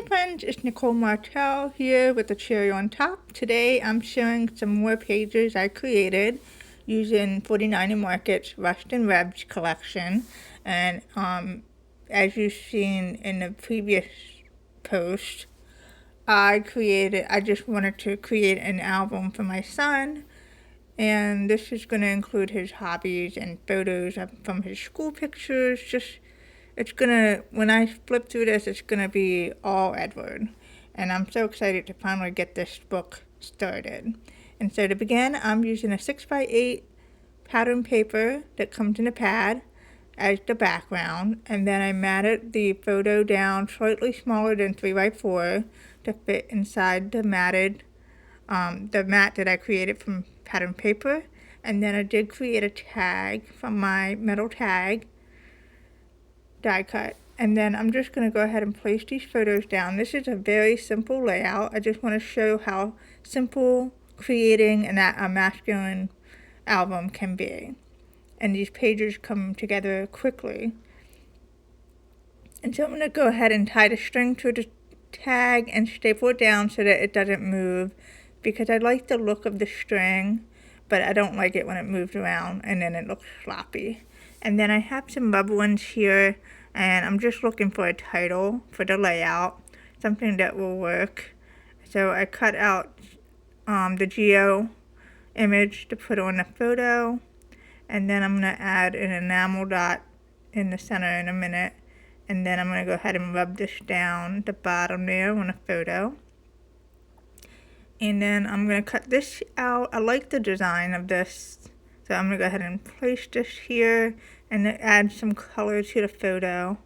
Hi friends, it's Nicole Martell here with the cherry on top. Today I'm sharing some more pages I created using 49 Market's Rust and Revs collection. And as you've seen in the previous post, I just wanted to create an album for my son. And this is going to include his hobbies and photos from his school pictures. When I flip through this, it's gonna be all Edward. And I'm so excited to finally get this book started. And so to begin, I'm using a 6x8 pattern paper that comes in a pad as the background. And then I matted the photo down slightly smaller than 3x4 to fit inside the the mat that I created from pattern paper. And then I did create a tag from my metal tag die cut. And then I'm just going to go ahead and place these photos down. This is a very simple layout. I just want to show how simple creating a masculine album can be. And these pages come together quickly. And so I'm going to go ahead and tie the string to the tag and staple it down so that it doesn't move, because I like the look of the string, but I don't like it when it moves around and then it looks sloppy. And then I have some rubber ones here, and I'm just looking for a title for the layout, something that will work. So I cut out the geo image to put on the photo, and then I'm going to add an enamel dot in the center in a minute, and then I'm going to go ahead and rub this down the bottom there on the photo. And then I'm going to cut this out. I like the design of this, so I'm going to go ahead and place this here and add some color to the photo,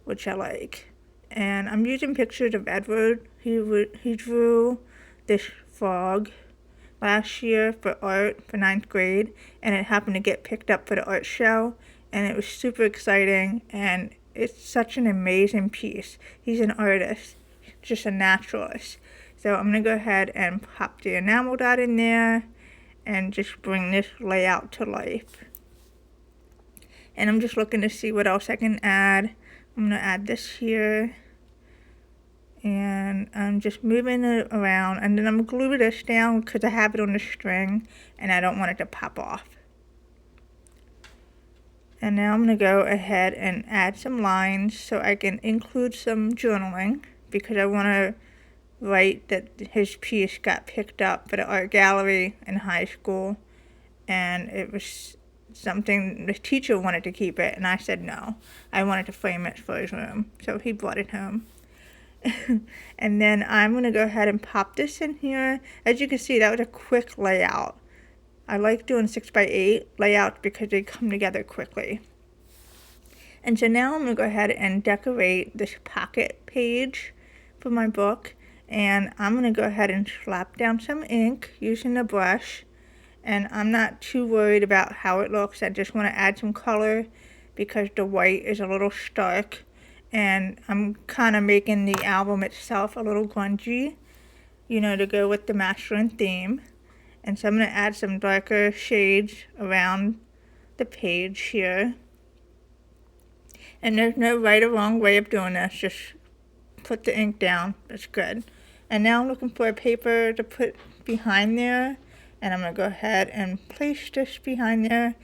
which I like. And I'm using pictures of Edward. He drew this frog last year for art for 9th grade, and it happened to get picked up for the art show, and it was super exciting, and it's such an amazing piece. He's an artist, just a naturalist. So I'm going to go ahead and pop the enamel dot in there and just bring this layout to life. And I'm just looking to see what else I can add. I'm going to add this here. And I'm just moving it around. And then I'm gluing this down because I have it on the string and I don't want it to pop off. And now I'm going to go ahead and add some lines so I can include some journaling, because I want to write that his piece got picked up for the art gallery in high school, and it was something the teacher wanted to keep it, and I said no. I wanted to frame it for his room, so he brought it home. And then I'm going to go ahead and pop this in here. As you can see, that was a quick layout. I like doing 6x8 layouts because they come together quickly. And so now I'm going to go ahead and decorate this pocket page for my book. And I'm going to go ahead and slap down some ink using the brush. And I'm not too worried about how it looks. I just want to add some color because the white is a little stark. And I'm kind of making the album itself a little grungy, to go with the masculine theme. And so I'm going to add some darker shades around the page here. And there's no right or wrong way of doing this. Just put the ink down. That's good. And now I'm looking for a paper to put behind there. And I'm going to go ahead and place this behind there.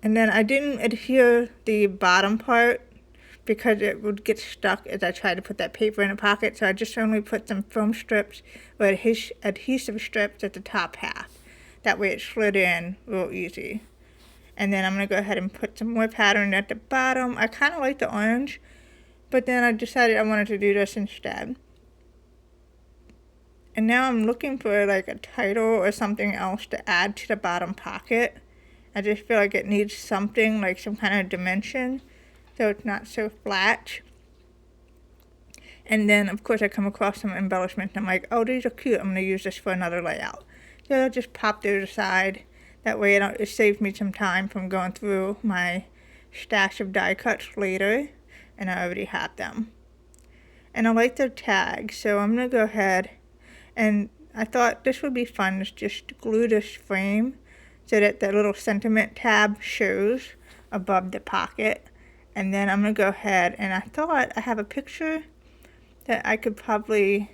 And then I didn't adhere the bottom part because it would get stuck as I tried to put that paper in the pocket. So I just only put some foam strips or adhesive strips at the top half. That way it slid in real easy. And then I'm going to go ahead and put some more pattern at the bottom. I kind of like the orange, but then I decided I wanted to do this instead. And now I'm looking for like a title or something else to add to the bottom pocket. I just feel like it needs something, like some kind of dimension, so it's not so flat. And then, of course, I come across some embellishments. I'm like, oh, these are cute. I'm going to use this for another layout. So I'll just pop those aside. That way it saves me some time from going through my stash of die cuts later. And I already have them. And I like their tags, so I'm going to go ahead. And I thought this would be fun to just glue this frame so that the little sentiment tab shows above the pocket. And then I'm going to go ahead, and I thought I have a picture that I could probably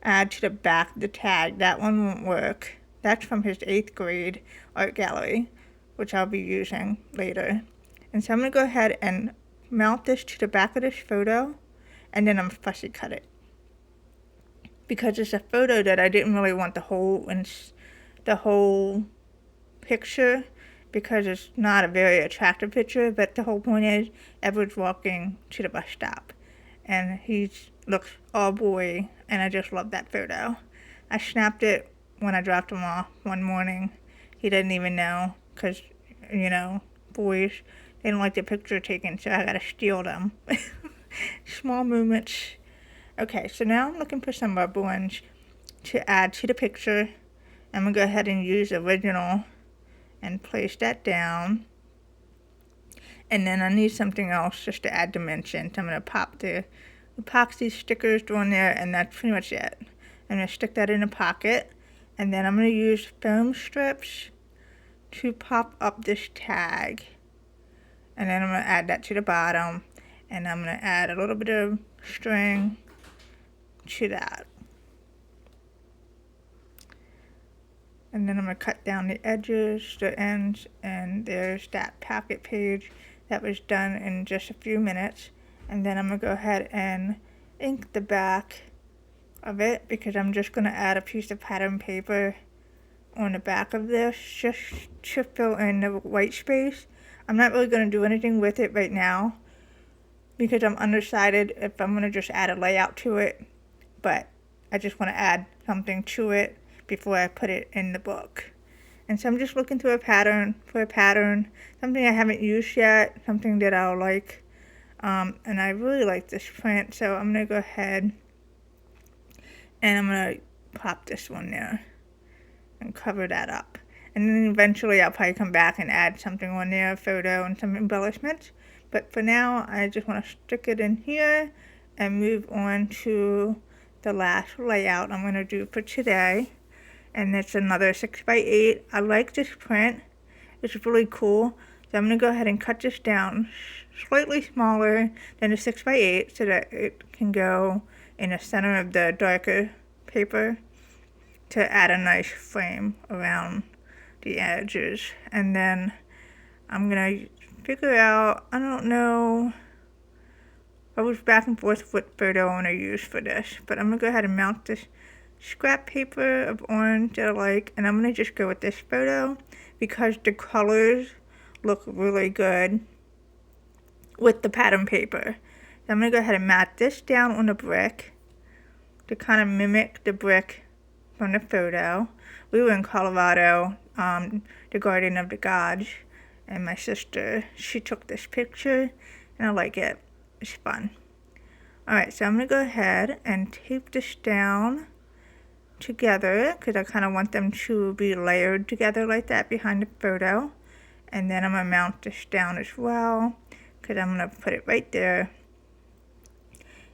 add to the back of the tag. That one won't work. That's from his 8th grade art gallery, which I'll be using later. And so I'm going to go ahead and mount this to the back of this photo, and then I'm fussy cut it. Because it's a photo that I didn't really want the whole picture, because it's not a very attractive picture, but the whole point is Edward's walking to the bus stop, and he looks all boy, and I just love that photo. I snapped it when I dropped him off one morning. He didn't even know, because, boys, they don't like the picture taken, so I gotta steal them. Small moments. Okay, so now I'm looking for some rubber ones to add to the picture. I'm going to go ahead and use original and place that down. And then I need something else just to add dimensions. I'm going to pop the epoxy stickers on there, and that's pretty much it. I'm going to stick that in a pocket, and then I'm going to use foam strips to pop up this tag. And then I'm going to add that to the bottom, and I'm going to add a little bit of string to that. And then I'm going to cut down the edges, the ends, and there's that pocket page that was done in just a few minutes. And then I'm going to go ahead and ink the back of it, because I'm just going to add a piece of pattern paper on the back of this just to fill in the white space. I'm not really going to do anything with it right now, because I'm undecided if I'm going to just add a layout to it, but I just want to add something to it before I put it in the book. And so I'm just looking through for a pattern, something I haven't used yet, something that I'll like, and I really like this print, so I'm going to go ahead and I'm going to pop this one there and cover that up. And then eventually I'll probably come back and add something on there, a photo and some embellishments. But for now, I just want to stick it in here and move on to the last layout I'm going to do for today. And it's another 6x8. I like this print. It's really cool. So I'm going to go ahead and cut this down slightly smaller than a 6x8 so that it can go in the center of the darker paper to add a nice frame around the edges. And then I'm going to figure out, I don't know, I was back and forth what photo I want to use for this, but I'm going to go ahead and mount this scrap paper of orange that I like, and I'm going to just go with this photo because the colors look really good with the pattern paper. So I'm going to go ahead and mat this down on the brick to kind of mimic the brick from the photo. We were in Colorado, the Garden of the Gods, and my sister, she took this picture, and I like it. It's fun. Alright, so I'm going to go ahead and tape this down together because I kind of want them to be layered together like that behind the photo. And then I'm going to mount this down as well because I'm going to put it right there.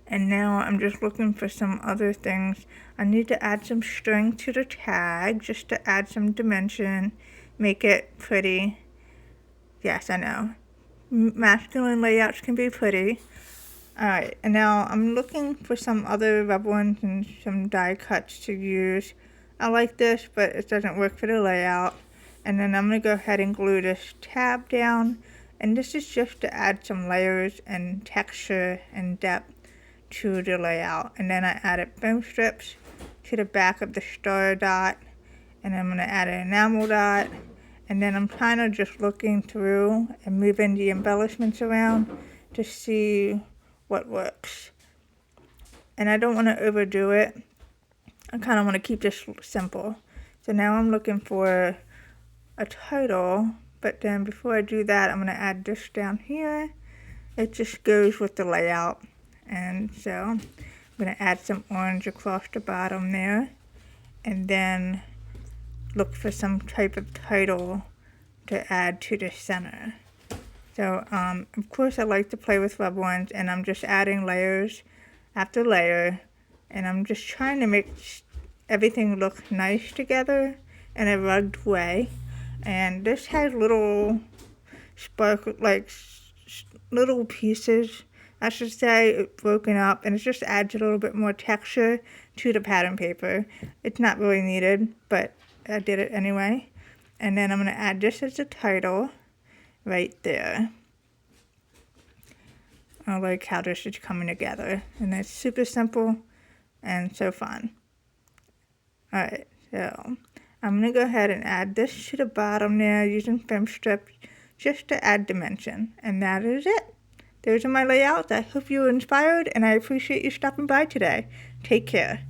And now I'm just looking for some other things. I need to add some string to the tag just to add some dimension, make it pretty. Yes, I know. Masculine layouts can be pretty. Alright, and now I'm looking for some other rubber ones and some die cuts to use. I like this, but it doesn't work for the layout. And then I'm going to go ahead and glue this tab down. And this is just to add some layers and texture and depth to the layout. And then I added foam strips to the back of the star dot. And I'm going to add an enamel dot. And then I'm kind of just looking through and moving the embellishments around to see what works. And I don't want to overdo it. I kind of want to keep this simple. So now I'm looking for a title, but then before I do that, I'm going to add this down here. It just goes with the layout. And so I'm going to add some orange across the bottom there, and then look for some type of title to add to the center. So, of course I like to play with rubber ones, and I'm just adding layers after layer, and I'm just trying to make everything look nice together in a rugged way. And this has little sparkle, like little pieces I should say, broken up, and it just adds a little bit more texture to the pattern paper. It's not really needed, but I did it anyway. And then I'm going to add this as the title right there. I like how this is coming together, and it's super simple and so fun. Alright, so I'm going to go ahead and add this to the bottom there using film strips just to add dimension, and that is it. Those are my layouts. I hope you were inspired, and I appreciate you stopping by today. Take care.